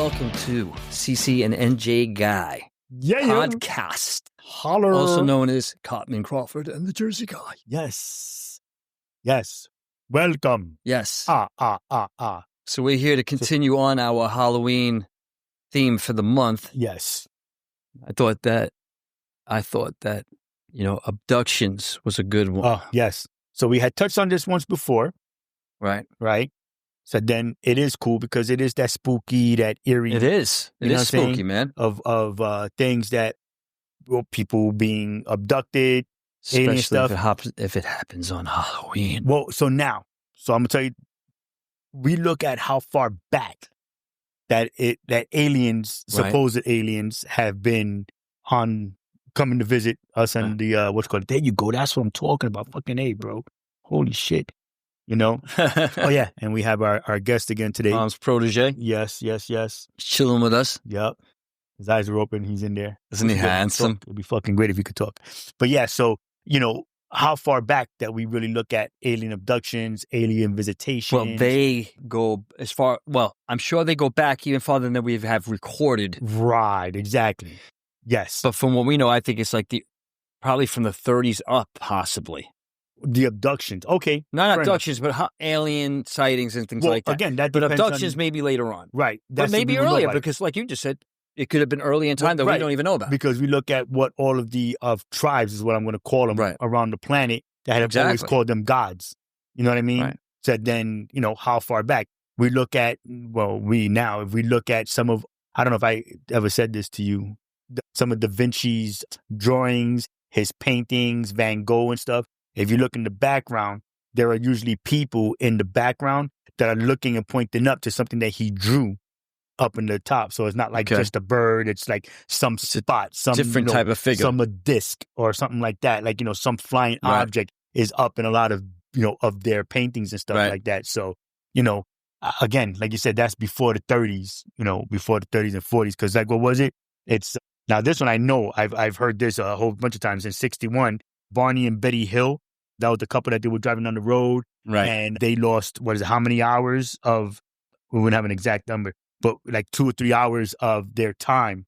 welcome to CC and NJ Guy podcast. Holler. Also known as Cotman Crawford and the Jersey Guy. Yes. Welcome. Yes. Ah. So we're here to continue on our Halloween theme for the month. Yes. I thought that, abductions was a good one. Oh, yes. So we had touched on this once before. Right. So then it is cool because it is that spooky, that eerie. It is. It is spooky, man. Of things that, people being abducted, alien Especially stuff. if it happens on Halloween. Well, so I'm going to tell you, we look at how far back that aliens, supposed aliens, have been coming to visit us and the, what's called, there you go, that's what I'm talking about, fucking A, bro. Holy shit. Oh, yeah. And we have our guest again today. Mom's protege. Yes. He's chilling with us. Yep. His eyes are open. He's in there. Isn't he handsome? It'd be fucking great if he could talk. But yeah, so, how far back that we really look at alien abductions, alien visitations. Well, they go as far, I'm sure they go back even farther than we have recorded. Right, exactly. Yes. But from what we know, I think it's like probably from the 30s up, possibly. The abductions. Okay. Not abductions, but alien sightings and things like that. Again, that but depends abductions maybe later on. Right. But maybe earlier, because like you just said, it could have been early in time that we don't even know about. Because we look at what all of the tribes is what I'm going to call them around the planet that have always called them gods. You know what I mean? Right. So then, how far back we look at, if we look at some of, I don't know if I ever said this to you, some of Da Vinci's drawings, his paintings, Van Gogh and stuff. If you look in the background, there are usually people in the background that are looking and pointing up to something that he drew up in the top. So it's not like just a bird. It's like some spot, some different type of figure, some a disc or something like that. Like, some flying object is up in a lot of, of their paintings and stuff like that. So, again, like you said, that's before the 30s, before the 30s and 40s. Cause like, what was it? It's now this one I know I've heard this a whole bunch of times. In 61, Barney and Betty Hill, that was the couple that they were driving on the road. Right. And they lost, how many hours of, we wouldn't have an exact number, but like 2 or 3 hours of their time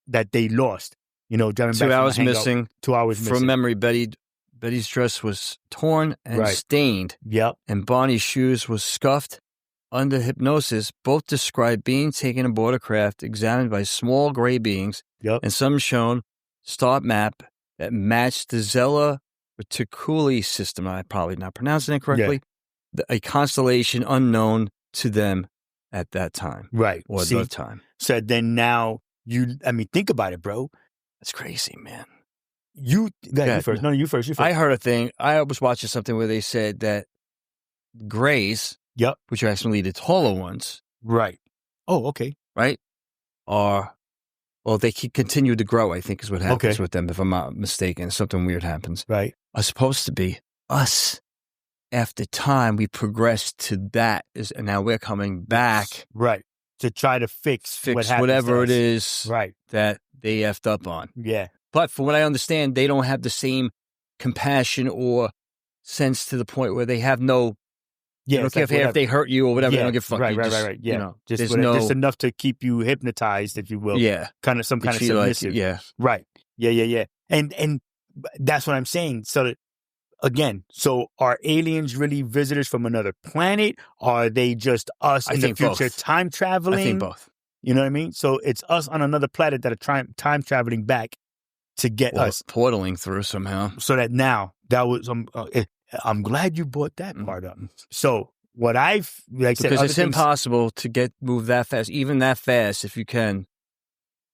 that they lost, driving back 2 hours missing. 2 hours missing. From memory, Betty's dress was torn and stained. Yep. And Bonnie's shoes was scuffed. Under hypnosis, both described being taken aboard a craft examined by small gray beings. Yep. And some shown star map that matched the Zella Reticuli system. I'm probably not pronouncing it correctly. Yeah. A constellation unknown to them at that time. Right. Or the time. So then now think about it, bro. That's crazy, man. You first. No, you first. I heard a thing. I was watching something where they said that grays, which are actually the taller ones. Right. Oh, okay. Right? They continue to grow, I think is what happens with them, if I'm not mistaken. Something weird happens. Right. Are supposed to be us. After time, we progressed to that, and now we're coming back. Right. To try to fix whatever it is that they effed up on. Yeah. But from what I understand, they don't have the same compassion or sense to the point where they have no... Yeah, they don't care if they hurt you or whatever. Yeah, they don't give a fuck. Right. Yeah. Just enough to keep you hypnotized, if you will. Yeah. Kind of submissive. Right. Yeah. And that's what I'm saying. So that, again, are aliens really visitors from another planet? Are they just us in the future time traveling? I think both. You know what I mean? So it's us on another planet that are time traveling back to get us. Portaling through somehow. So that now, that was... I'm glad you brought that part up. So what I've said, because it's impossible to move that fast, even that fast. If you can,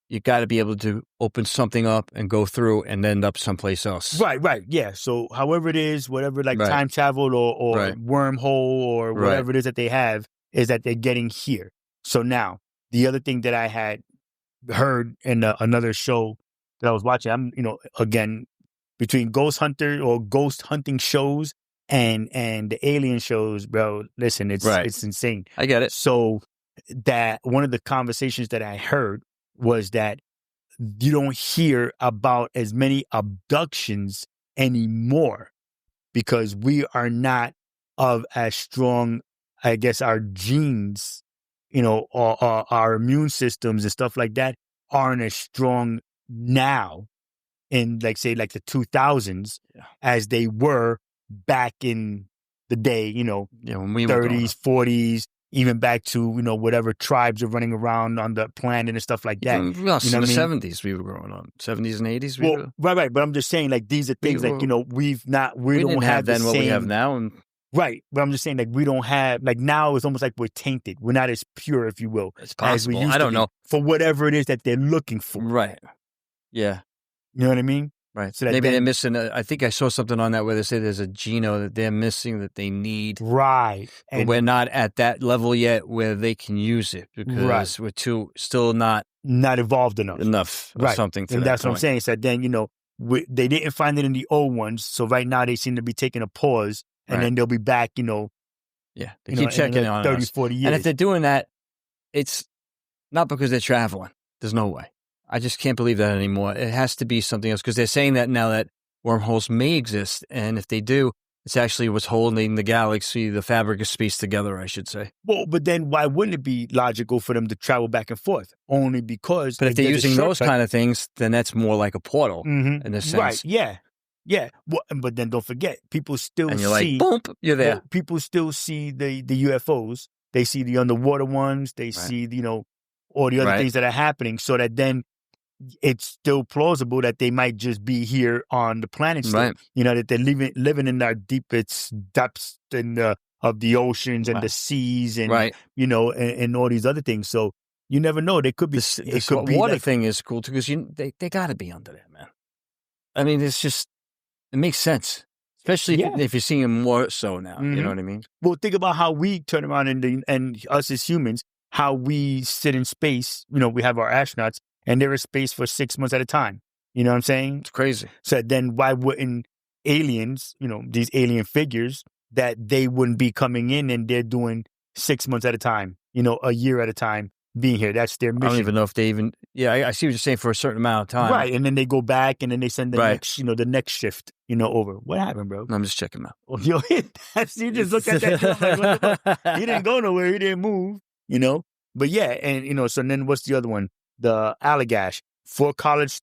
you got to be able to open something up and go through and end up someplace else. Right. Yeah. So however it is, whatever time travel or wormhole or whatever it is that they have, is that they're getting here. So now the other thing that I had heard in another show that I was watching, I'm again. Between ghost hunting shows and the alien shows, bro, listen, it's insane. I get it. So that one of the conversations that I heard was that you don't hear about as many abductions anymore because we are not of as strong, I guess, our genes our immune systems and stuff like that aren't as strong now in like the 2000s as they were back in the day, when we 30s, 40s, even back to, whatever tribes are running around on the planet and stuff like that. Even us in the 70s, we were growing up. 70s and 80s. Right. But I'm just saying, like, these are things like, we don't have then the what same, we have now. And right. But I'm just saying, like, we don't have, like, now it's almost like we're tainted. We're not as pure, if you will. It's possible. As we used I don't to be, know. for whatever it is that they're looking for. Right. Yeah. You know what I mean? Right. So that maybe they're missing. I think I saw something on that where they say there's a genome that they're missing that they need. Right. But we're not at that level yet where they can use it because we're still not evolved enough. Or something. And that's what I'm saying. So then, they didn't find it in the old ones. So right now they seem to be taking a pause and then they'll be back, Yeah. They keep checking on 30, us. 40 years. And if they're doing that, it's not because they're traveling. There's no way. I just can't believe that anymore. It has to be something else because they're saying that now that wormholes may exist. And if they do, it's actually what's holding the galaxy, the fabric of space together, I should say. Well, but then why wouldn't it be logical for them to travel back and forth? Only because... But if they're using those kind of things, then that's more like a portal in a sense. Right, yeah. Yeah. Well, but then don't forget, people still and you're like, boom, you're there. Well, people still see the UFOs. They see the underwater ones. They see, all the other things that are happening so that then it's still plausible that they might just be here on the planet still. That they're living in our deepest depths of the oceans and the seas and, and all these other things. So you never know. They could be. This water thing is cool too because they got to be under there, man. I mean, it makes sense. Especially if you're seeing them more so now. You know what I mean? Well, think about how we turn around and us as humans, how we sit in space. We have our astronauts and they're in space for 6 months at a time. You know what I'm saying? It's crazy. So then why wouldn't aliens, these alien figures, that they wouldn't be coming in and they're doing 6 months at a time, a year at a time being here. That's their mission. I don't even know if they even, I see what you're saying for a certain amount of time. Right. And then they go back and then they send the next shift, over. What happened, bro? I'm just checking them out. Well, you just look at that. Like, what the fuck? He didn't go nowhere. He didn't move, But yeah. And, so then what's the other one? The Allagash. Four college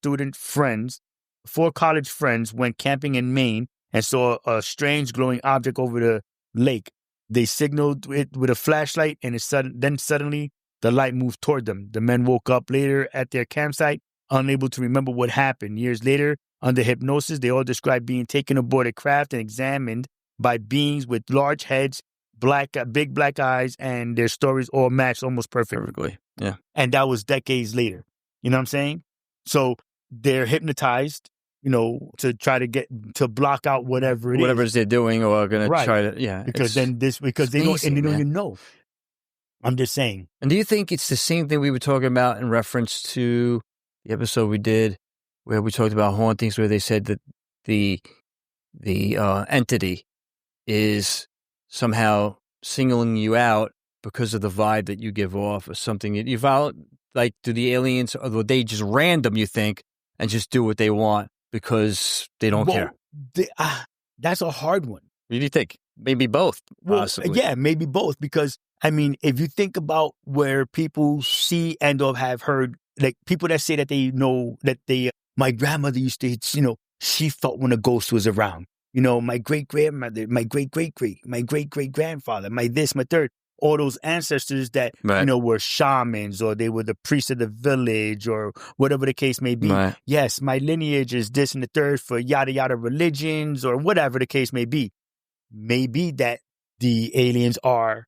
friends went camping in Maine and saw a strange glowing object over the lake. They signaled it with a flashlight and then suddenly the light moved toward them. The men woke up later at their campsite, unable to remember what happened. Years later, under hypnosis, they all described being taken aboard a craft and examined by beings with large heads, big black eyes, and their stories all matched almost perfectly. Yeah. And that was decades later. You know what I'm saying? So they're hypnotized, to try to block out whatever it is they're doing or are going to try to, because they don't even know. I'm just saying. And do you think it's the same thing we were talking about in reference to the episode we did where we talked about hauntings, where they said that the entity is somehow singling you out because of the vibe that you give off or something that you follow? Like, do the aliens, or are they just random, you think, and just do what they want because they don't care? That's a hard one. What do you think? Maybe both, possibly. Yeah, maybe both. Because, I mean, if you think about where people see and or have heard, like people that say that they know that my grandmother used to, she felt when a ghost was around. My great-grandmother, my great-great-great, my great-great-grandfather, my this, my third. All those ancestors that, were shamans or they were the priests of the village or whatever the case may be. Right. Yes, my lineage is this and the third for yada, yada religions or whatever the case may be. Maybe that the aliens are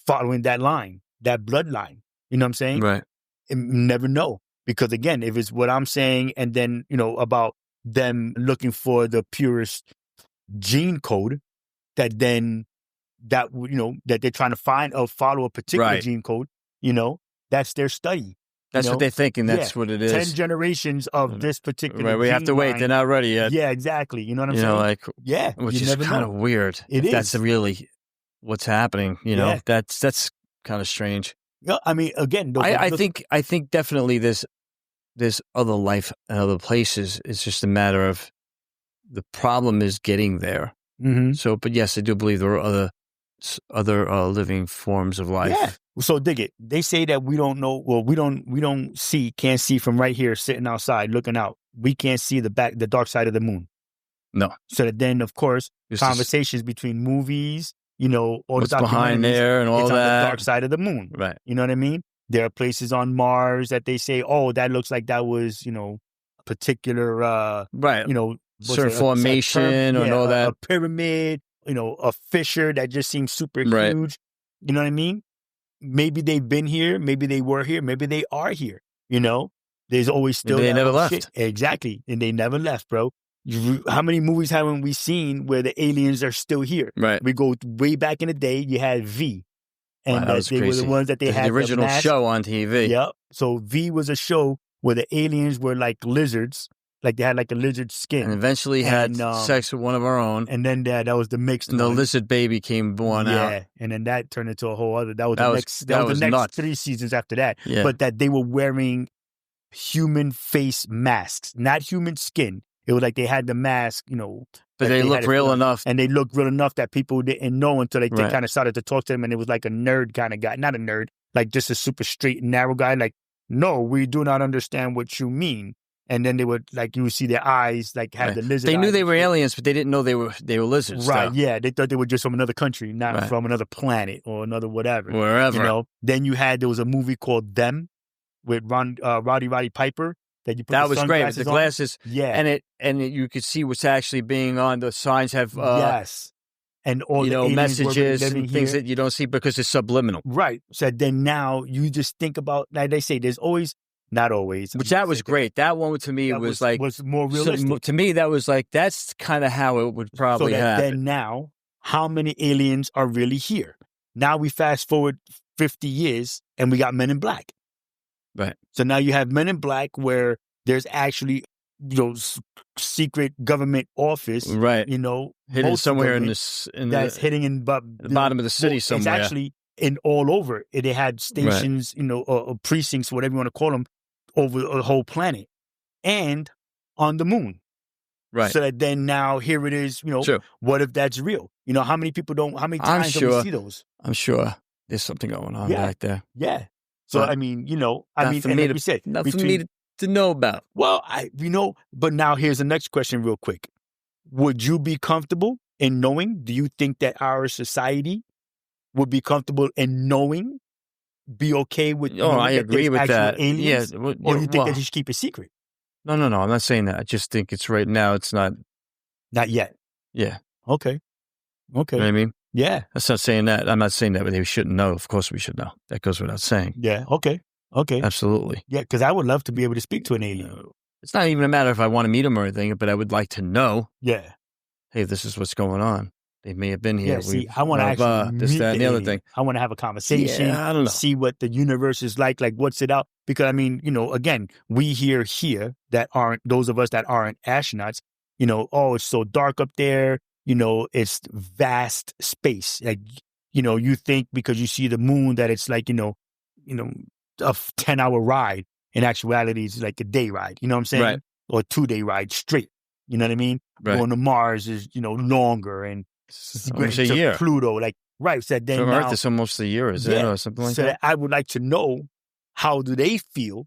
following that line, that bloodline. You know what I'm saying? Right. You never know. Because again, if it's what I'm saying and then, about them looking for the purest gene code that then that they're trying to find or follow a particular gene code, that's their study. That's what they're thinking. That's what it is. 10 generations of this particular we have to wait. line. They're not ready yet. Yeah, exactly. You know what I'm saying? Which is kind of weird. That's really what's happening. That's kind of strange. Yeah, I mean, again, I think definitely there's other life in other places. It's just a matter of the problem is getting there. Mm-hmm. So, but yes, I do believe there are other other living forms of life. Yeah. So dig it. They say that we don't know. Well, can't see from right here, sitting outside, looking out. We can't see the dark side of the moon. No. So that then, of course, conversations between movies, all what's the behind there and all it's that. on the dark side of the moon. Right. You know what I mean? There are places on Mars that they say, oh, that looks like that was, a particular, right. Certain formation and all that. A pyramid, a fissure that just seems super huge. You know what I mean? Maybe they've been here. Maybe they were here. Maybe they are here. There's always still. Maybe they never left. Shit. Exactly. And they never left, bro. How many movies haven't we seen where the aliens are still here? Right. We go way back in the day. You had V. And that was they crazy. were the ones that they had the original show on TV. Yep. So V was a show where the aliens were like lizards. Like they had like a lizard skin. And eventually had sex with one of our own. And then that was the mixed and one. the lizard baby came born out. Yeah. And then that turned into a whole other. That was the next nuts. 3 seasons after that. Yeah. But that they were wearing human face masks, not human skin. It was like they had the mask, But they looked real enough. And they looked real enough that people didn't know until they kind of started to talk to them. And it was like a nerd kind of guy. Not a nerd, like just a super straight and narrow guy. Like, no, we do not understand what you mean. And then they would, like, you would see their eyes, like, have the lizard They knew eyes. they were aliens, but they didn't know they were lizards. Right, though. yeah. They thought they were just from another country, not from another planet or another whatever. Wherever. Then there was a movie called Them with Roddy Piper. That was great with the glasses. Yeah. And you could see what's actually being on. The signs have yes. And all the messages and things that you don't see because it's subliminal. Right. So then now you just think about, like they say, there's always, not always. Which that was great. That one to me was more realistic. So, to me, that was like, that's kind of how it would probably happen. Then now, how many aliens are really here? Now we fast forward 50 years and we got Men in Black. Right. So now you have Men in Black where there's actually, secret government office. Right. Hidden somewhere hitting in the bottom of the city somewhere. It's actually all over. They had stations, or precincts, whatever you want to call them, over the whole planet and on the moon. Right. So that then now here it is, True. What if that's real? How many times do we see those? I'm sure there's something going on back there. Yeah. So, but, and like we said, nothing for me to know about. Well, but now here's the next question real quick. Would you be comfortable in knowing? Do you think that our society would be comfortable in knowing? Be okay with? I agree with that. Aliens, or do you think that you should keep it secret? No. I'm not saying that. I just think it's right now. It's not. Not yet. Yeah. Okay. You know what I mean? Yeah. That's not saying that. I'm not saying that, but they shouldn't know. Of course, we should know. That goes without saying. Yeah. Okay. Absolutely. Yeah, because I would love to be able to speak to an alien. It's not even a matter if I want to meet them or anything, but I would like to know. Yeah. Hey, this is what's going on. They may have been here. Yeah, see, I want to actually this, that, and the other thing. I want to have a conversation. Yeah, I don't know. See what the universe is like what's it out? Because again, we here that aren't those of us that aren't astronauts. It's so dark up there. It's vast space. Like, you think because you see the moon that it's like a 10-hour ride. In actuality, it's like a day ride. You know what I'm saying? Right. Or a 2-day ride straight. You know what I mean? Right. Going to Mars is longer and. Almost a year. Pluto, so then from now, Earth, it's almost a year, is it, or something like that? So I would like to know, how do they feel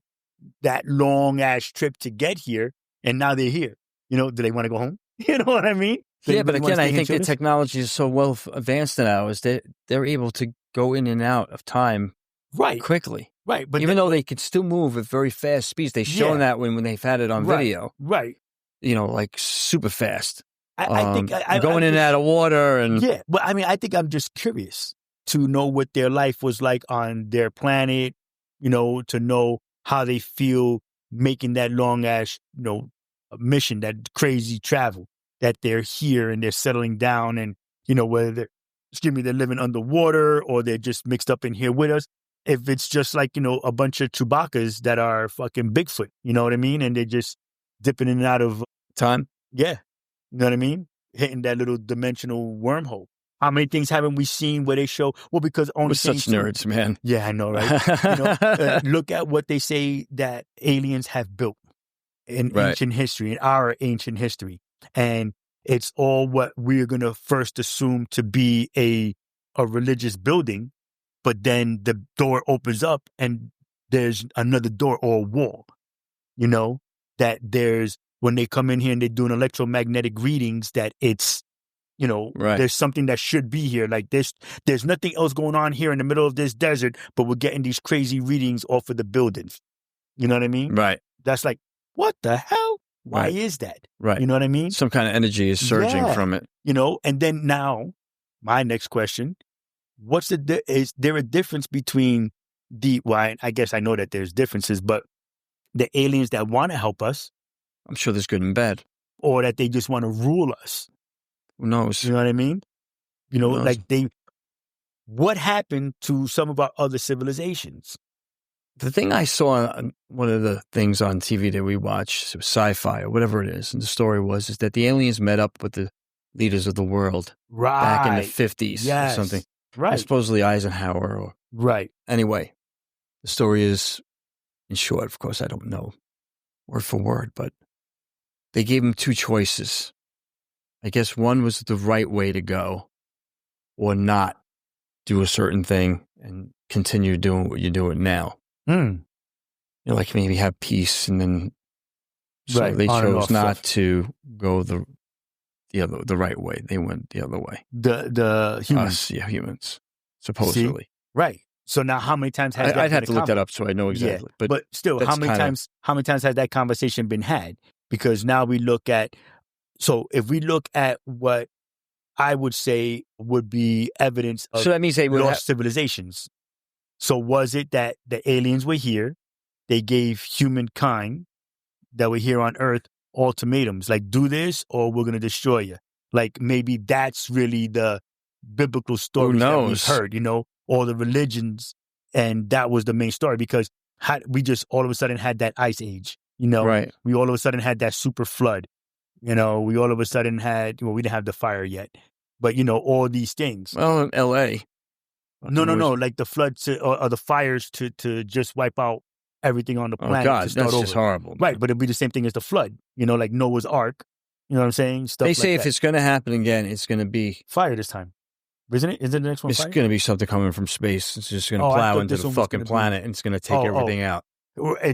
that long ass trip to get here, and now they're here? Do they want to go home? You know what I mean? Yeah, but again, I think the technology is so well advanced now, is that they're able to go in and out of time quickly. Right, but even though they can still move at very fast speeds, they've shown that when they've had it on video. Right. Like super fast. I think going in and out of water and but I think I'm just curious to know what their life was like on their planet, to know how they feel making that long ass, mission, that crazy travel, that they're here and they're settling down and, whether they're living underwater or they're just mixed up in here with us. If it's just like, a bunch of Chewbacca's that are fucking Bigfoot, you know what I mean? And they're just dipping in and out of time. Yeah. You know what I mean? Hitting that little dimensional wormhole. How many things haven't we seen where they show? Well, because only we're such nerds, man. Yeah, I know, right? Look at what they say that aliens have built in ancient history, in our ancient history, and it's all what we're gonna first assume to be a a religious building, but then the door opens up and there's another door or a wall, you know, that there's, when they come in here and they're doing electromagnetic readings, that it's, you know, there's something that should be here. Like there's nothing else going on here in the middle of this desert, but we're getting these crazy readings off of the buildings. You know what I mean? Right. That's like, what the hell? Why is that? Right. You know what I mean? Some kind of energy is surging from it. You know, and then now, my next question, is there a difference between I guess I know that there's differences, but the aliens that want to help us? I'm sure there's good and bad. Or that they just want to rule us? Who knows? You know what I mean? You know, like what happened to some of our other civilizations? The thing I saw, one of the things on TV that we watch, sci-fi or whatever it is, and the story is that the aliens met up with the leaders of the world back in the 50s or something. Right. Supposedly Eisenhower or... Right. Anyway, the story is, in short, of course, I don't know word for word, but they gave him two choices. I guess one was the right way to go, or not do a certain thing and continue doing what you're doing now. You know, like maybe have peace, and then so they chose not to go the right way. They went the other way. The humans, humans, supposedly. See? Right. So now, how many times has I'd have to look that up so I know exactly. Yeah, but still, how many times has that conversation been had? Because now we look at. So if we look at what I would say would be evidence of that means they would lost civilizations. So was it that the aliens were here, they gave humankind that were here on Earth ultimatums, like do this or we're going to destroy you? Like maybe that's really the biblical story that we've heard, you know, all the religions, and that was the main story because we just all of a sudden had that ice age, you know, we all of a sudden had that super flood. You know, we all of a sudden had, we didn't have the fire yet, but, you know, all these things. Well, in L.A. No, like the floods or the fires to just wipe out everything on the planet. Oh, God, to start that's over. just horrible. Right, but it'd be the same thing as the flood, you know, like Noah's Ark. You know what I'm saying? Stuff they say like if it's going to happen again, it's going to be... fire this time. Isn't it? Is it the next one? It's going to be something coming from space. It's just going to plow into the fucking planet and it's going to take everything out.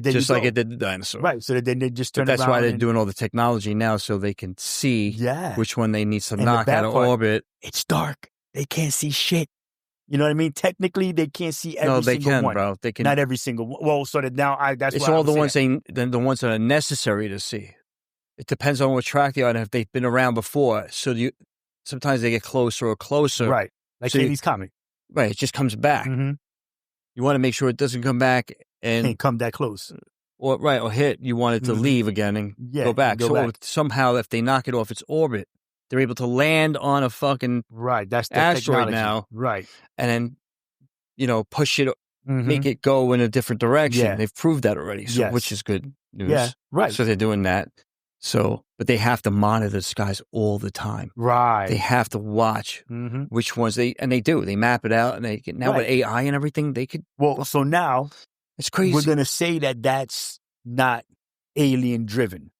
Just like it did the dinosaur. Right. So then they just turn around. That's why they're doing all the technology now so they can see which one they need to knock out of orbit. It's dark. They can't see shit. You know what I mean? Technically, they can't see every single one. No, they can, bro. They can. Not every single one. Well, so that now that's it's all the ones the ones that are necessary to see. It depends on what track they are and if they've been around before. So sometimes they get closer or closer. Right. Like Katie's comic. Right. It just comes back. Mm-hmm. You want to make sure it doesn't come back and can't come that close. Or hit. You want it to leave again and go back. Somehow, if they knock it off its orbit, they're able to land on a fucking that's the asteroid technology. now. Right. And then, push it, make it go in a different direction. Yeah. They've proved that already, which is good news. Yeah, right. So they're doing that. But they have to monitor the skies all the time. Right. They have to watch which ones they do. They map it out, and they can, now with AI and everything, they could. Well, so now it's crazy. We're going to say that that's not alien driven.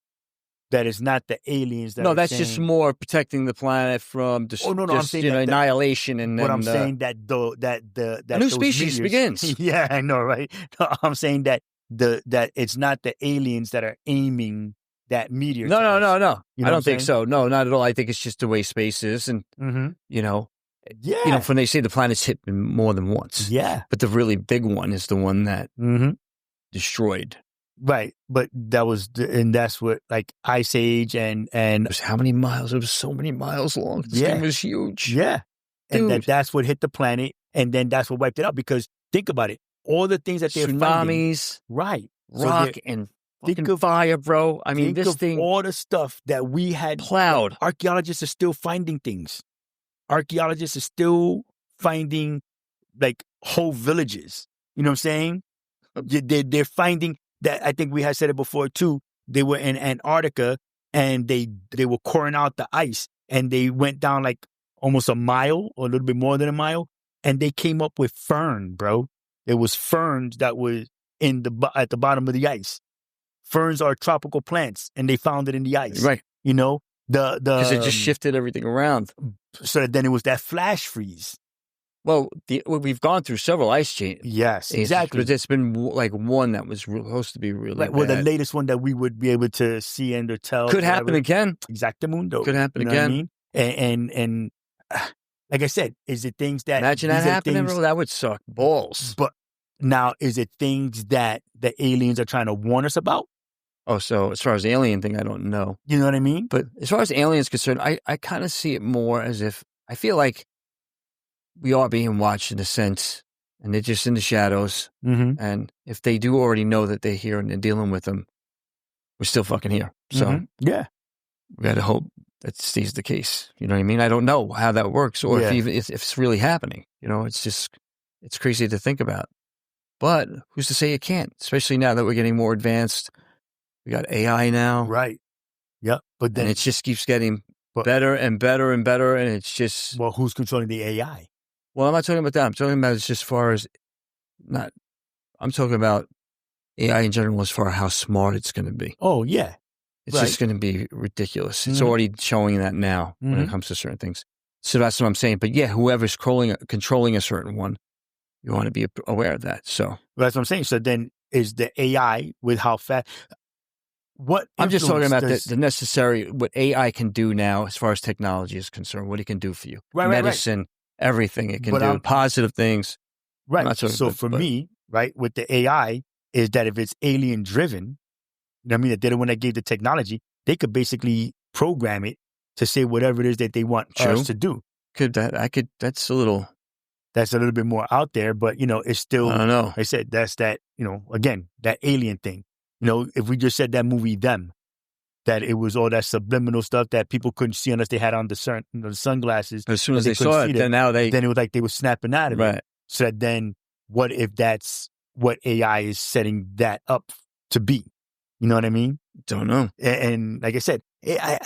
That is not the aliens that. No, that's just more protecting the planet from I'm saying annihilation. And what I'm saying that a new species begins. Yeah, I know, right? No, I'm saying that that it's not the aliens that are aiming that meteor. No. You know I don't think so. No, not at all. I think it's just the way space is, and when they say the planet's hit more than once. Yeah, but the really big one is the one that destroyed. Right, but that's what like Ice Age and it was how many miles? It was so many miles long. This thing was huge. Yeah, dude. And that's what hit the planet, and then that's what wiped it out. Because think about it, all the things that they're tsunamis, right, rock and fucking fire, bro. I mean, this thing, all the stuff that we had plowed. Archaeologists are still finding things. Archaeologists are still finding like whole villages. You know what I'm saying? They're finding. That I think we had said it before too. They were in Antarctica and they were coring out the ice and they went down like almost a mile or a little bit more than a mile and they came up with fern, bro. There was ferns that was at the bottom of the ice. Ferns are tropical plants and they found it in the ice. Right. You know, because it just shifted everything around. So then it was that flash freeze. Well, we've gone through several ice changes. Yes, exactly. But it's been like one that was supposed to be really right. bad. Well, the latest one that we would be able to see and or tell could happen again. Exactamundo. Could happen you know again. What I mean? And like I said, is it things that imagine that happening? Bro, that would suck balls. But now, is it things that the aliens are trying to warn us about? Oh, so as far as the alien thing, I don't know. You know what I mean? But as far as aliens concerned, I kind of see it more as if I feel like we are being watched in a sense, and they're just in the shadows. Mm-hmm. And if they do already know that they're here and they're dealing with them, we're still fucking here. So yeah, we got to hope that stays the case. You know what I mean? I don't know how that works, or if it's really happening. You know, it's crazy to think about. But who's to say it can't? Especially now that we're getting more advanced. We got AI now. Right. Yep. But then it just keeps getting better and better and better. And it's just... Well, who's controlling the AI? Well, I'm not talking about that. I'm talking about it's just as far as... I'm talking about AI in general as far as how smart it's going to be. Oh, yeah. It's just going to be ridiculous. It's already showing that now when it comes to certain things. So that's what I'm saying. But yeah, whoever's controlling a certain one, you want to be aware of that. So that's what I'm saying. So then is the AI with how fast... I'm just talking about the necessary, what AI can do now as far as technology is concerned, what it can do for you. Medicine, everything it can do, positive things. Right. So for me, right, with the AI, is that if it's alien driven, you know what I mean, they're the one that gave the technology, they could basically program it to say whatever it is that they want us to do. That's a little bit more out there, but, you know, it's still, I don't know. I said, that's that, you know, again, that alien thing. You know, if we just said that movie, Them, that it was all that subliminal stuff that people couldn't see unless they had on the sunglasses. As soon as they saw it, then it was like they were snapping out of it. So that then, what if that's what AI is setting that up to be? You know what I mean? Don't know. And like I said, I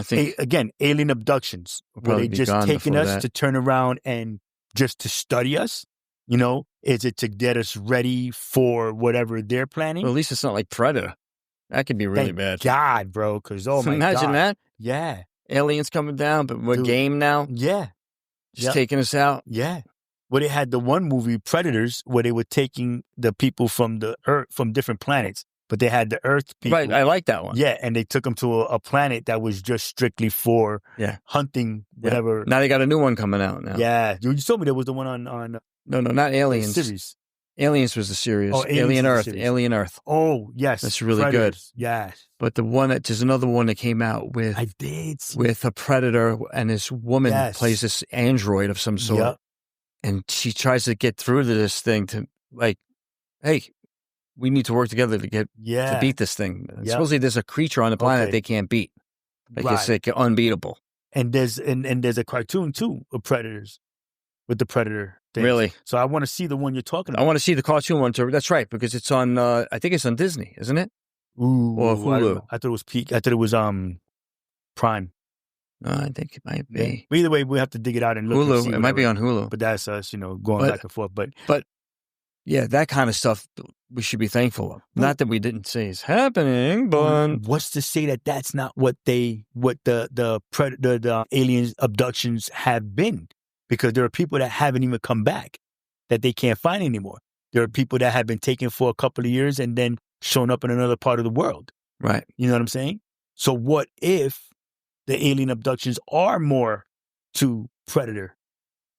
think again, alien abductions, were they just taking us to turn around and just to study us? You know, is it to get us ready for whatever they're planning? Well, at least it's not like Predator. That could be really bad. God, bro, because my God. Imagine that. Yeah. Aliens coming down, but we're game now. Yeah. Just taking us out. Yeah. Well, they had the one movie, Predators, where they were taking the people from the Earth, from different planets, but they had the Earth people. Right, I like that one. Yeah, and they took them to a planet that was just strictly for hunting, whatever. Now they got a new one coming out now. Yeah. You told me there was the one on No, not Aliens. The series. Aliens was the series. Oh, Alien Earth. Oh, yes. That's really Predators. good. Yes. But there's another one that came out with... I did. With a predator, and this woman plays this android of some sort. Yep. And she tries to get through to this thing to, like, hey, we need to work together to beat this thing. Yep. Supposedly there's a creature on the planet they can't beat. It's like unbeatable. And there's a cartoon, too, of Predators. With the Predator things. Really? So I want to see the one you're talking about. I want to see the cartoon one, too. That's right, because it's on, I think it's on Disney, isn't it? Ooh. Or Hulu. I thought it was Peak. I thought it was Prime. No, I think it might be. But either way, we have to dig it out and look. Hulu. And see it might be on Hulu. But that's us, going back and forth. But yeah, that kind of stuff we should be thankful of. Not that we didn't say it's happening, but what's to say that that's not what the aliens abductions have been? Because there are people that haven't even come back that they can't find anymore. There are people that have been taken for a couple of years and then shown up in another part of the world. Right. You know what I'm saying? So what if the alien abductions are more to Predator?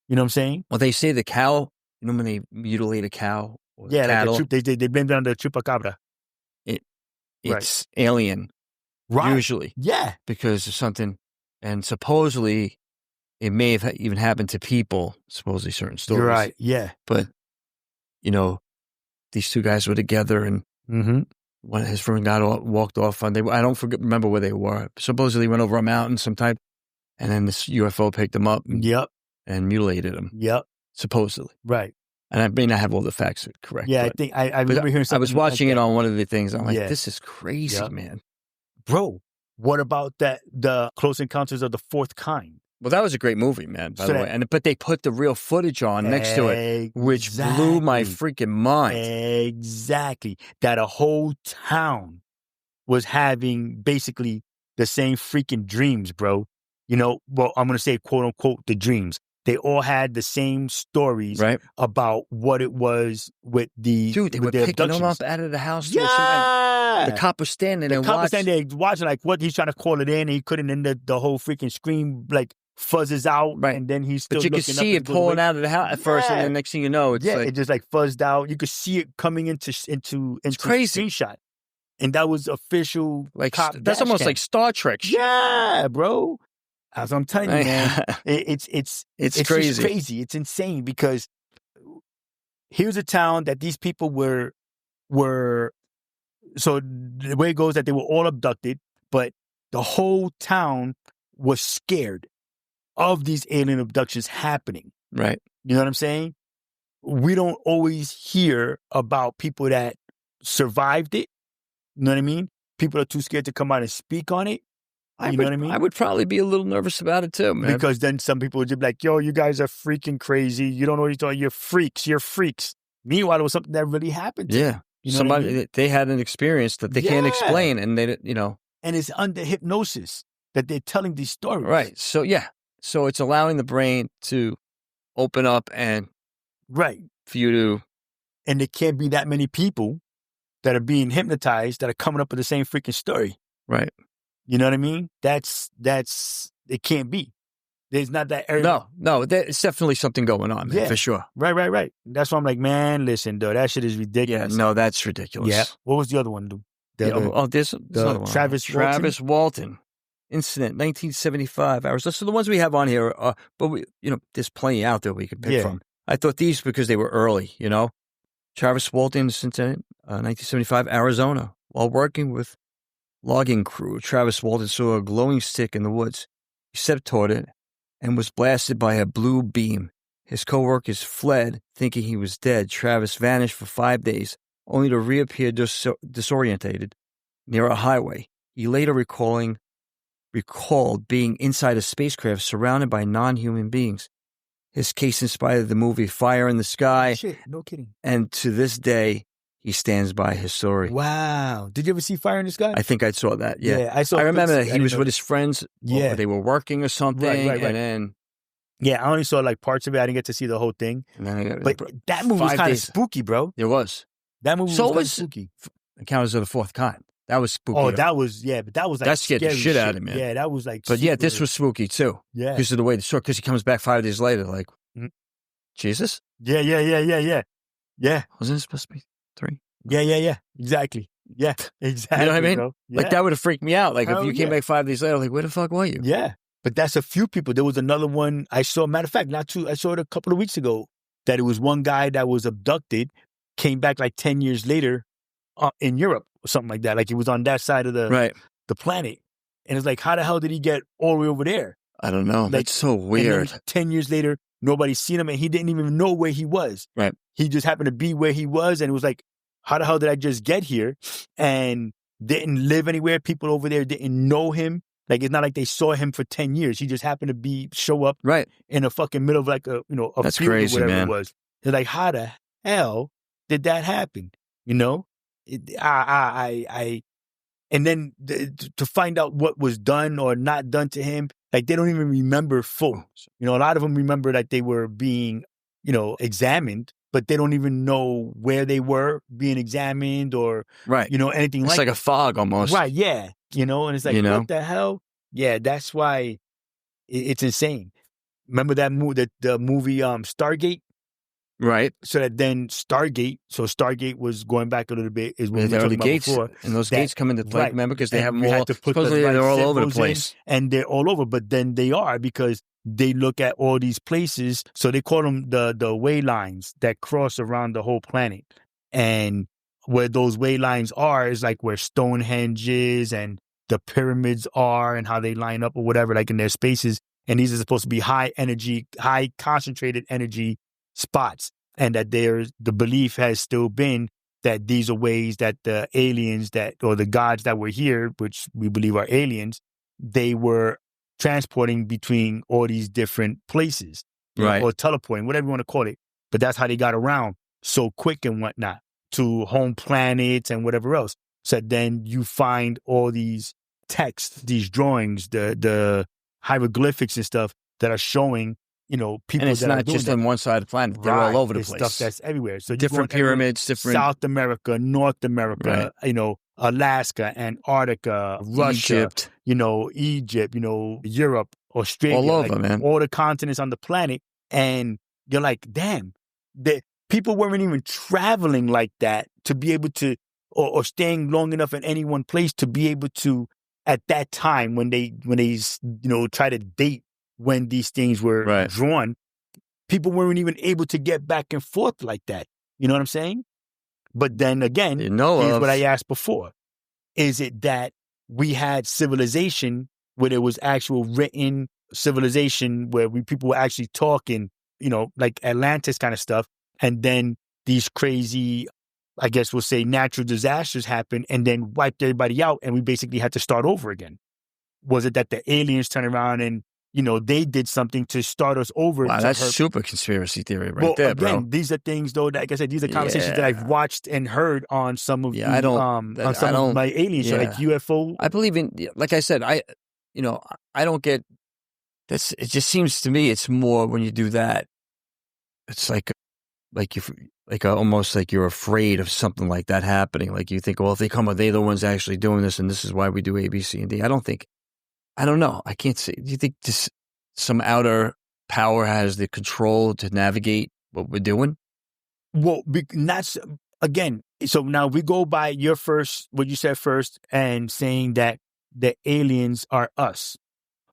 You know what I'm saying? Well, they say the cow, when they mutilate a cow or cattle. Like they blame it on the chupacabra. It's alien. Right. Usually. Yeah. Because of something. And supposedly, it may have even happened to people, supposedly certain stories. You're right, yeah. But, these two guys were together and one of his friend walked off on, I don't remember where they were. Supposedly went over a mountain sometime and then this UFO picked them up and mutilated them. Yep. Supposedly. Right. And I may not have all the facts correct. Yeah, I think I remember hearing something. I was watching it on one of the things. I'm like, this is crazy, man. Bro, what about the Close Encounters of the Fourth Kind? Well, that was a great movie, man, by the way. But they put the real footage on next to it, which blew my freaking mind. Exactly. That a whole town was having basically the same freaking dreams, bro. Well, I'm going to say, quote unquote, the dreams. they all had the same stories about what it was with the Dude, they were picking him up out of the house. Yeah. The cop was standing the there cop was standing there watching, like, what he's trying to call it in. He couldn't, and the whole freaking screen, like, fuzzes out. Right. And then he's still But you could see it pulling out of the house at first, and then next thing you know, it's like... it just, like, fuzzed out. You could see it coming into crazy. screenshot. And that was official, like, cop that's almost cam. like Star Trek shit. Yeah, bro. As I'm telling you, man, it's crazy. Just crazy. It's insane, because here's a town that these people were. So the way it goes, that they were all abducted, but the whole town was scared of these alien abductions happening. Right. You know what I'm saying? We don't always hear about people that survived it. You know what I mean? People are too scared to come out and speak on it. You know what I mean? I would probably be a little nervous about it too, man. Because then some people would just be like, yo, you guys are freaking crazy. You don't know what you're talking. You're freaks. You're freaks. Meanwhile, it was something that really happened to them. You know somebody, what I mean? they had an experience that they can't explain, and they, you know. And it's under hypnosis that they're telling these stories. Right. So, So it's allowing the brain to open up and... Right. For you to... And there can't be that many people that are being hypnotized that are coming up with the same freaking story. Right. You know what I mean? That's it can't be. There's not that area. No, it's definitely something going on, man, for sure. Right. That's why I'm like, man, listen, though, that shit is ridiculous. Yeah, no, that's ridiculous. Yeah. What was the other one, dude? There's another one. Travis Walton Incident, 1975 hours. Those are the ones we have on here, but we, there's plenty out there we could pick from. I thought these because they were early, Travis Walton Incident, 1975, Arizona. While working with logging crew, Travis Walton saw a glowing stick in the woods. He stepped toward it and was blasted by a blue beam. His coworkers fled, thinking he was dead. Travis vanished for 5 days, only to reappear disorientated near a highway. He later recalled being inside a spacecraft surrounded by non-human beings. His case inspired the movie Fire in the Sky. Shit, no kidding. And to this day, he stands by his story. Wow. Did you ever see Fire in the Sky? I think I saw that, yeah. I remember that he was with his friends. Yeah. Or they were working or something. Right. And then... Yeah, I only saw like parts of it. I didn't get to see the whole thing. But that movie was kind of spooky, bro. It was. That movie was kind of spooky. Encounters of the Fourth Kind. That was spooky. Oh, that was, but that was like that scared the shit out of me, man. Yeah, that was like But this was spooky too. Yeah. Because of the way the story, because he comes back 5 days later, like, Jesus? Yeah. Yeah. Wasn't it supposed to be 3? Yeah. Exactly. Yeah, exactly. You know what I mean? Bro. Like, that would have freaked me out. Like, if you came back 5 days later, like, where the fuck were you? Yeah. But that's a few people. There was another one I saw. Matter of fact, I saw it a couple of weeks ago, that it was one guy that was abducted, came back like 10 years later in Europe or something like that. Like, he was on that side of the planet. And it's like, how the hell did he get all the way over there? I don't know. Like, that's so weird. 10 years later, nobody's seen him, and he didn't even know where he was. Right. He just happened to be where he was, and it was like, how the hell did I just get here? And didn't live anywhere. People over there didn't know him. Like, it's not like they saw him for 10 years. He just happened to show up in a fucking middle of like a that's field crazy, or whatever man. it was. They're like, how the hell did that happen? And then to find out what was done or not done to him, like, they don't even remember full. A lot of them remember that they were being, examined, but they don't even know where they were being examined or, anything it's like a fog almost. Right, yeah. And it's like, what the hell? Yeah, that's why it's insane. Remember that movie, the movie Stargate? Right. So that then Stargate was going back a little bit. Is what we the were early talking gates, about before. and those gates come into play, remember? Because they have them all, supposedly they're all over the place. And they're all over, but then they are, because they look at all these places. So they call them the way lines that cross around the whole planet. And where those way lines are is like where Stonehenge is and the pyramids are and how they line up or whatever, like in their spaces. And these are supposed to be high concentrated energy spots. And that the belief has still been that these are ways that the aliens or the gods that were here, which we believe are aliens, they were transporting between all these different places, or teleporting, whatever you want to call it. But that's how they got around so quick and whatnot to home planets and whatever else. So then you find all these texts, these drawings, the hieroglyphics and stuff that are showing, people and it's that are not doing just that. on one side of the planet. They're all over the It's place. stuff that's everywhere. So different pyramids, different South America, North America, Alaska, Antarctica, Russia, Egypt, Europe, Australia, all over, man. All the continents on the planet. And you're like, damn, people weren't even traveling like that to be able to, or staying long enough in any one place to be able to, at that time when they try to date when these things were drawn, people weren't even able to get back and forth like that. You know what I'm saying? But then again, here's what I asked before. Is it that we had civilization where there was actual written civilization where people were actually talking, like Atlantis kind of stuff, and then these crazy, I guess we'll say, natural disasters happened and then wiped everybody out, and we basically had to start over again? Was it that the aliens turned around and they did something to start us over? Wow, that's super conspiracy theory there, again, bro. These are things, though, that, like I said, these are conversations that I've watched and heard on some of of my alien show, like UFO. I believe in, like I said, I don't get this. It just seems to me it's more when you do that. It's almost like you're afraid of something like that happening. Like you think, well, if they come, are they the ones actually doing this, and this is why we do A, B, C, and D? I don't know. I can't say. Do you think just some outer power has the control to navigate what we're doing? Well, that's, again, so now we go by what you said first, and saying that the aliens are us.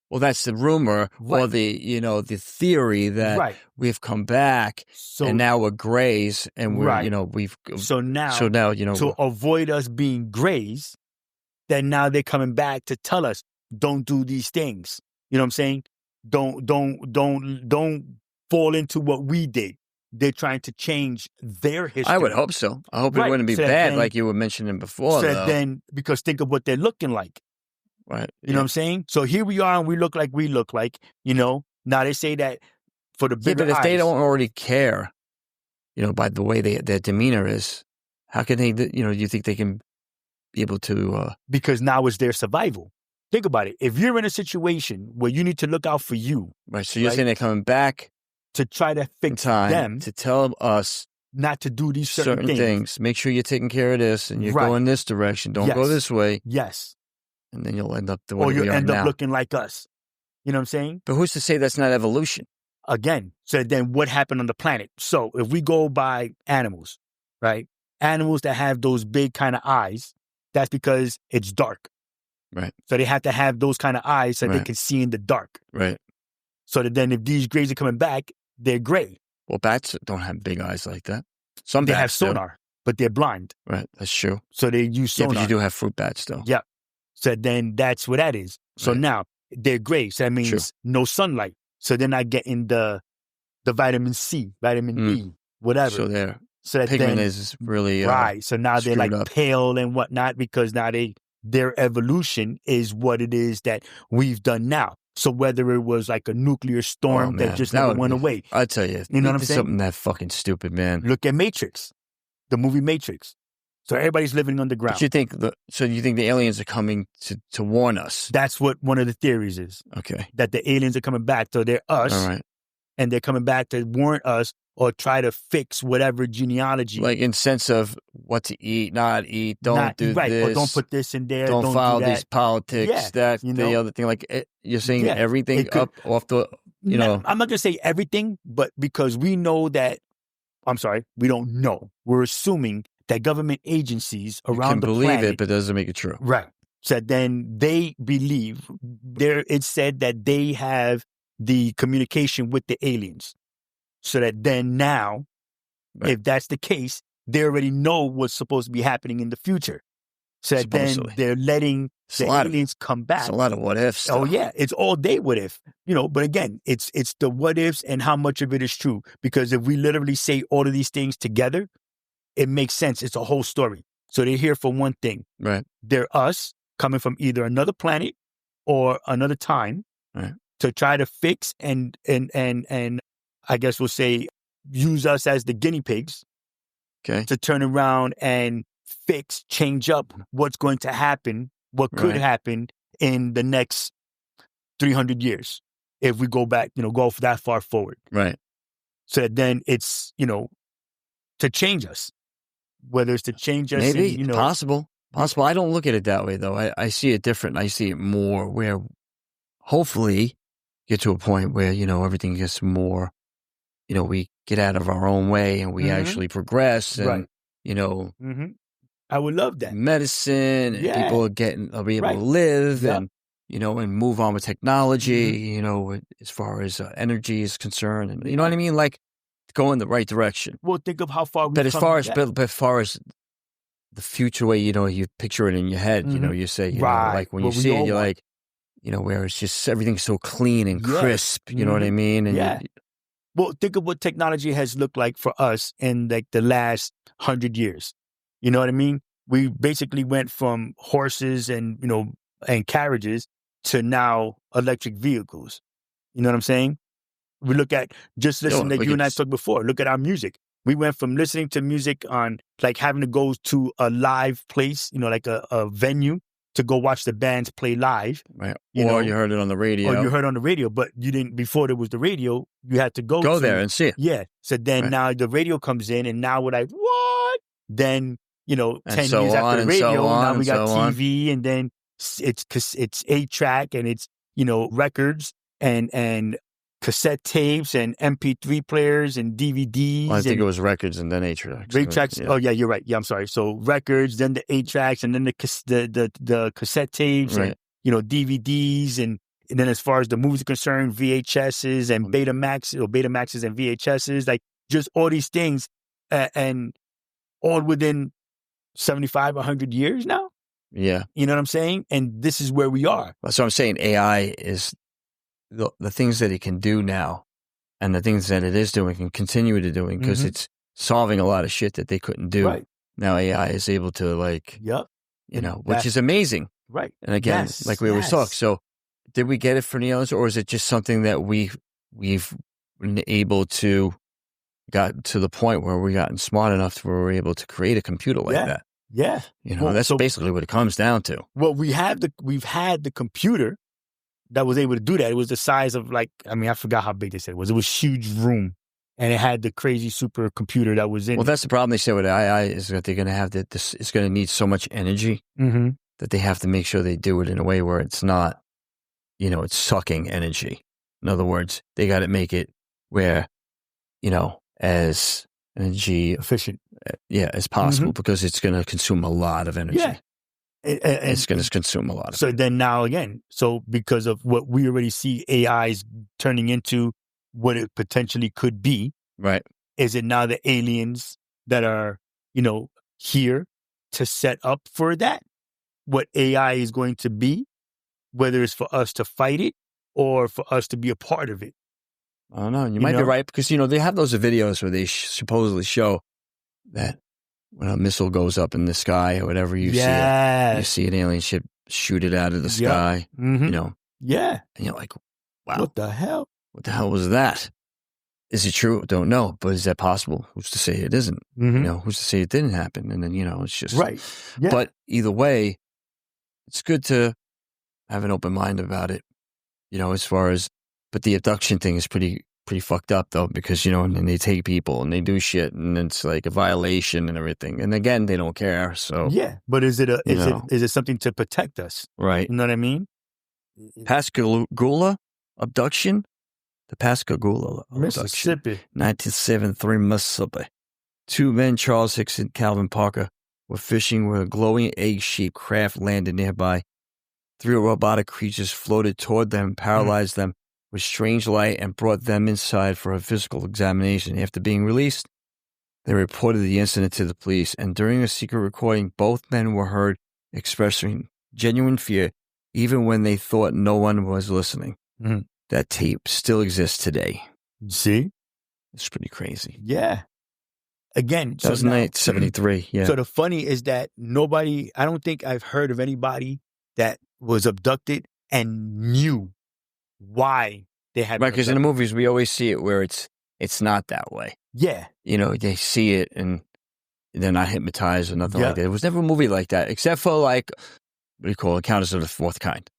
Well, that's the rumor or the theory that we've come back and now we're grays and we're, So now, to avoid us being grays, then now they're coming back to tell us, don't do these things. You know what I'm saying? Don't fall into what we did. They're trying to change their history. I would hope so. I hope it wouldn't be bad like you were mentioning before. Because think of what they're looking like. Right. You know what I'm saying? So here we are and we look like we look like, Now they say that for the bigger but if eyes, they don't already care, by the way their demeanor is, how can they, you think they can be able to... Because now it's their survival. Think about it. If you're in a situation where you need to look out for you. Right. So you're saying they're coming back to try to fix them. To tell us not to do these certain things. Make sure you're taking care of this and you're going this direction. Don't go this way. Yes. And then you'll end up the way we are now. Or you'll end up now. Looking like us. You know what I'm saying? But who's to say that's not evolution? Again, so then what happened on the planet? So if we go by animals, right? Animals that have those big kind of eyes, that's because it's dark. Right. So they have to have those kind of eyes so they can see in the dark. Right. So that then if these grays are coming back, they're gray. Well, bats don't have big eyes like that. They have sonar, but they're blind. Right. That's true. So they use sonar. Yeah, but you do have fruit bats, though. Yeah. So then that's what that is. So now they're gray. So that means no sunlight. So they're not getting the vitamin C, vitamin B, whatever. So pigment is really right. So now they're like up. Pale and whatnot because now their evolution is what it is that we've done now. So whether it was like a nuclear storm that just never went away. I tell you, you know what I'm saying? Something that fucking stupid, man. Look at Matrix, the movie Matrix. So everybody's living underground. But you think the aliens are coming to warn us? That's what one of the theories is. Okay. That the aliens are coming back. So they're us. All right. And they're coming back to warn us or try to fix whatever genealogy. Like in sense of what to eat, not eat, don't do this. Or don't put this in there. Don't follow these politics. Yeah, that, the other thing. Like you're saying everything off the, I'm not going to say everything, but because we know that, I'm sorry, we don't know. We're assuming that government agencies around the planet. You can believe it, but it doesn't make it true. Right. So then they believe, it's said that they have the communication with the aliens. So that then now, if that's the case, they already know what's supposed to be happening in the future. So that then they're letting the aliens come back. It's a lot of what ifs. Oh, yeah. It's all day what if. But again, it's the what ifs and how much of it is true. Because if we literally say all of these things together, it makes sense. It's a whole story. So they're here for one thing. Right. They're us coming from either another planet or another time to try to fix and I guess we'll say use us as the guinea pigs to turn around and change up what's going to happen, what could happen in the next 300 years. if we go back, go that far forward. Right. So that then it's, to change us, whether it's to change us. Maybe. And, Possible. I don't look at it that way, though. I see it different. I see it more where hopefully get to a point where, everything gets more, we get out of our own way and we actually progress and, Right. Mm-hmm. I would love that. Medicine and people will be able to live and, and move on with technology, as far as energy is concerned. And you know what I mean? Like go in the right direction. Well, think of how far we've But as come far with as, that. but as far as the future way, you picture it in your head, you say, like when you see it, you're like, where it's just everything's so clean and crisp, you know what I mean? And well, think of what technology has looked like for us in like the last 100 years. You know what I mean? We basically went from horses and, and carriages to now electric vehicles. You know what I'm saying? We look at, just listen that you and I talked before, look at our music. We went from listening to music on like having to go to a live place, like a venue to go watch the bands play live. Right. Or you heard it on the radio. But you didn't, before there was the radio, you had to go there and see it. Yeah. So then now the radio comes in and now we're like, what? Then, 10 years after the radio, now we got TV and then it's 8-track and it's, records and cassette tapes and MP3 players and DVDs. Well, I think it was records and then 8-tracks. 8-tracks. Yeah. Oh, yeah, you're right. Yeah, I'm sorry. So records, then the 8-tracks, and then the cassette tapes, and DVDs, and then as far as the movies are concerned, VHSs and Betamaxes and VHSs, like just all these things, and all within 75, 100 years now. Yeah, you know what I'm saying. And this is where we are. So I'm saying AI is. The things that it can do now and the things that it is doing and continue to doing because it's solving a lot of shit that they couldn't do. Right. Now AI is able to which is amazing. Right. And again, like we always talk. So did we get it from the others or is it just something that we've been able to got to the point where we gotten smart enough to where we're able to create a computer like that? Yeah. That's basically what it comes down to. Well, we've had the computer that was able to do that. It was the size of I forgot how big they said it was. It was a huge room, and it had the crazy supercomputer that was in. Well, that's the problem they say with AI is that they're going to have that. This is going to need so much energy that they have to make sure they do it in a way where it's not, it's sucking energy. In other words, they got to make it where, as energy efficient, as possible because it's going to consume a lot of energy. Yeah. It's going to consume a lot of So then now again, because of what we already see AIs turning into what it potentially could be, right? Is it now the aliens that are, here to set up for that? What AI is going to be, whether it's for us to fight it or for us to be a part of it. I don't know. You might be right because, they have those videos where they supposedly show that when a missile goes up in the sky or whatever, you see an alien ship shoot it out of the sky, Yeah. And you're like, wow. What the hell? What the hell was that? Is it true? Don't know. But is that possible? Who's to say it isn't? Who's to say it didn't happen? And then, it's just. Right. Yeah. But either way, it's good to have an open mind about it, as far as, but the abduction thing is pretty fucked up though, because, and they take people and they do shit and it's like a violation and everything. And again, they don't care. So yeah, but is it something to protect us? Right. You know what I mean? Pascagoula abduction? The Pascagoula abduction. Mississippi. 1973, Mississippi. 2 men, Charles Hicks and Calvin Parker, were fishing when a glowing egg-shaped craft landed nearby. 3 robotic creatures floated toward them, paralyzed them with strange light, and brought them inside for a physical examination. After being released, they reported the incident to the police, and during a secret recording, both men were heard expressing genuine fear, even when they thought no one was listening. That tape still exists today. See? It's pretty crazy. Yeah. Again, that was 1973. Yeah. So the funny is that I don't think I've heard of anybody that was abducted and knew why they had. Right, because in the movies we always see it where it's not that way. Yeah. They see it and they're not hypnotized or nothing like that. It was never a movie like that, except for what do you call it? Encounters of the Fourth Kind.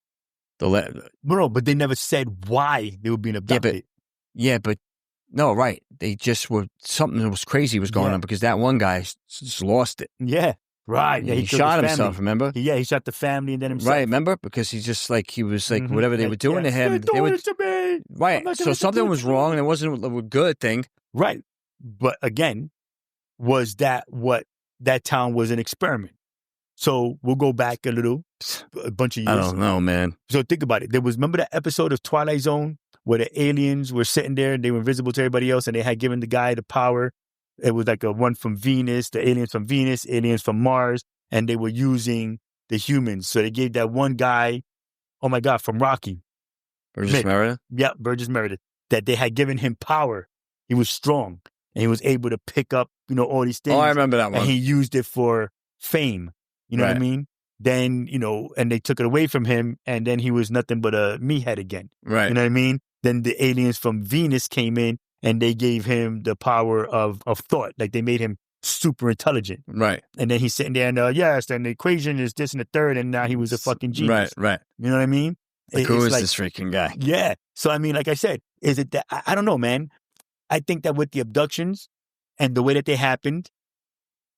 No, but they never said why they were being abducted. But no, right. They just were, something that was crazy was going on because that one guy just lost it. Yeah, right. Yeah, he shot himself, remember? He shot the family and then himself. Right, remember? Because he just he was whatever they were doing to him. They were to me. Right. So something was wrong and it wasn't a good thing. Right. But again, was that what that town was an experiment? So we'll go back a bunch of years. I don't know, man. So think about it. Remember that episode of Twilight Zone where the aliens were sitting there and they were invisible to everybody else and they had given the guy the power? It was like a one from Venus, the aliens from Venus, aliens from Mars, and they were using the humans. So they gave that one guy, oh my God, from Rocky. Burgess Meredith? Yeah, Burgess Meredith. That they had given him power. He was strong and he was able to pick up, all these things. Oh, I remember that one. And he used it for fame. You know what I mean? Then, and they took it away from him and then he was nothing but a meathead again. Right. You know what I mean? Then the aliens from Venus came in and they gave him the power of thought. Like they made him super intelligent. Right. And then he's sitting there and, and the equation is this and the third and now he was a fucking genius. Right. You know what I mean? Who is this freaking guy? Yeah. So, I mean, like I said, is it that, I don't know, man. I think that with the abductions and the way that they happened,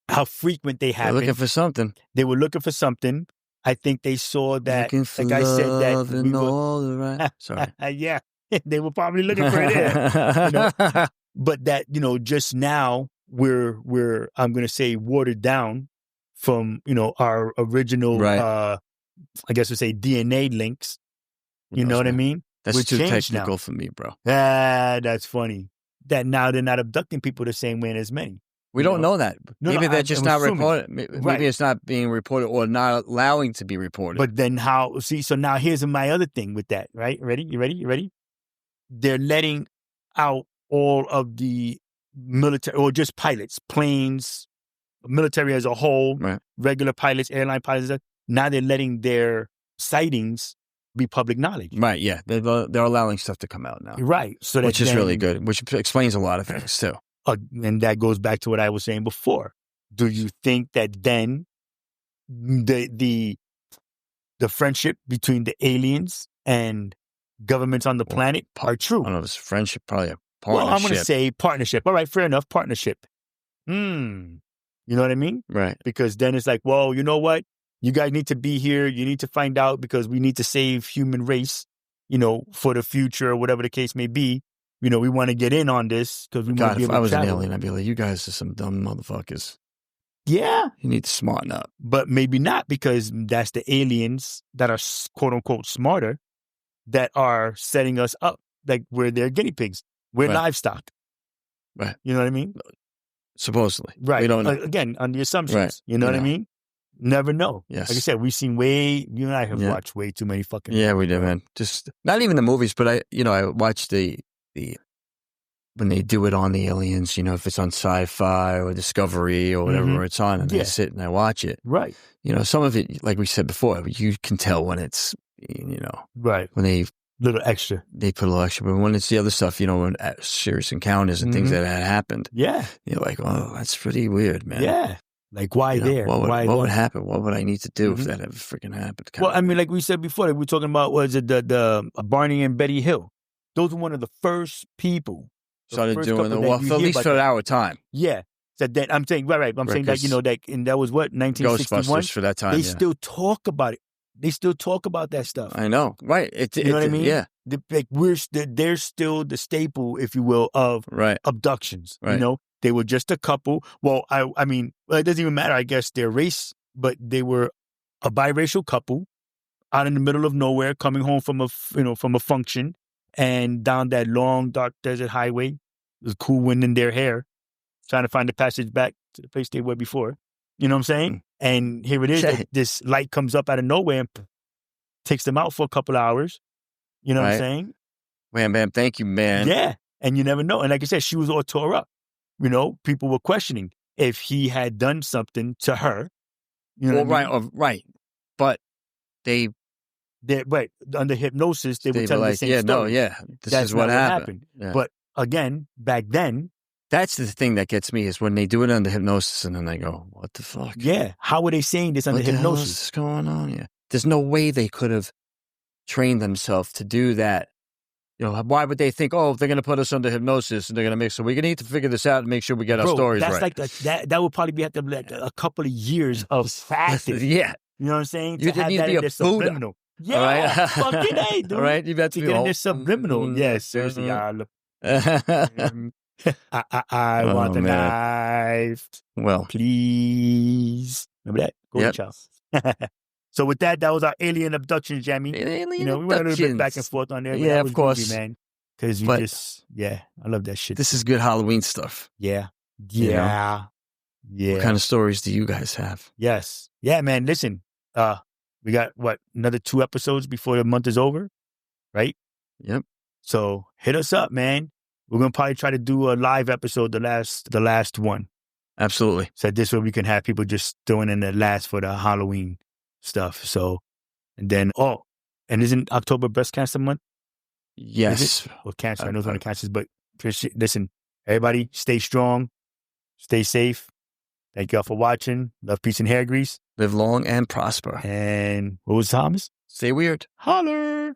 how frequent they happened. They're looking for something. They were looking for something. I think they saw that, like I said, that sorry. Yeah, they were probably looking for it there. But that, just now we're I'm going to say watered down from, our original, I guess we'll say DNA links. You know what I mean? That's too technical for me, bro. That's funny. That now they're not abducting people the same way as many. We don't know that. Maybe they're just not reported. Maybe it's not being reported or not allowing to be reported. But then how? See, so now here's my other thing with that, right? Ready? You ready? They're letting out all of the military or just pilots, planes, military as a whole, regular pilots, airline pilots. Now they're letting their sightings be public knowledge. Right, yeah. They're allowing stuff to come out now. Right. So which is really good, which explains a lot of things too. And that goes back to what I was saying before. Do you think that then the friendship between the aliens and governments on the planet are true? I don't know if it's friendship, probably a partnership. Well, I'm going to say partnership. All right, fair enough, partnership. You know what I mean? Right. Because then it's like, well, you know what? You guys need to be here. You need to find out because we need to save human race, for the future or whatever the case may be. We want to get in on this because we want to be able to if I was travel. an alien, I'd be like, you guys are some dumb motherfuckers. Yeah. You need to smarten up. But maybe not because that's the aliens that are quote unquote smarter that are setting us up like we're their guinea pigs. We're livestock. Right. You know what I mean? Supposedly. Right. We don't know. Again, on the assumptions. Right. You know what I mean? Never know. Yes. Like I said, we've seen you and I have watched way too many fucking movies. We did, man. Just not even the movies, but I watched the when they do it on the aliens, if it's on Sci-Fi or Discovery or whatever it's on, and I sit and I watch it. Right. Some of it, like we said before, you can tell when it's, right. When they little extra, they put a little extra. But when it's the other stuff, when serious encounters and things that had happened, you're like, oh, that's pretty weird, man. Yeah. Like, why there? What would happen? What would I need to do if that ever freaking happened? Well, I mean, like we said before, we were talking about, was it the Barney and Betty Hill? Those were one of the first people. Started doing at least for our time. Yeah. So that, I'm saying, right. I'm saying that, and that was what, 1961? Ghostbusters for that time, They still talk about it. They still talk about that stuff. I know. Right. You know what I mean? Yeah. They're still the staple, if you will, of abductions. Right. They were just a couple. Well, I mean, it doesn't even matter, I guess, their race, but they were a biracial couple out in the middle of nowhere, coming home from a function, and down that long, dark desert highway, there's cool wind in their hair, trying to find the passage back to the place they were before. You know what I'm saying? And here it is, this light comes up out of nowhere and takes them out for a couple of hours. You know what I'm saying? Wham, bam, thank you, man. Yeah, and you never know. And like I said, she was all tore up. People were questioning if he had done something to her. Right. But they're right under hypnosis. They were telling the same story. This is what happened. Yeah. But again, back then, that's the thing that gets me is when they do it under hypnosis, and then they go, "What the fuck?" Yeah, how were they saying this under hypnosis? What's going on here? There's no way they could have train themselves to do that. You know, why would they think, oh, they're going to put us under hypnosis and they're going to make, so we're going to need to figure this out and make sure we get our stories that's right. like that would probably be after like a couple of years of practice. Yeah. You know what I'm saying? You didn't need to be a subliminal. Yeah, all right? fucking A, dude. All right, you got to get in this subliminal. Yes, seriously, y'all. I want the knife. Well, please. Remember that? Go to Charles. So with that was our alien abductions, Jamie. We went a little bit back and forth on there. Yeah, of course. Groovy, man. Because I love that shit. This is good Halloween stuff. Yeah. Yeah. What kind of stories do you guys have? Yes. Yeah, man. Listen, we got, another 2 episodes before the month is over, right? Yep. So hit us up, man. We're going to probably try to do a live episode, the last one. Absolutely. So this way we can have people just throwing in the last for the Halloween stuff. So, and then, and isn't October breast cancer month? Yes. Well, cancer, I know it's one of cancers, but listen, everybody stay strong, stay safe. Thank y'all for watching. Love, peace, and hair grease. Live long and prosper. And what was Thomas? Stay weird. Holler.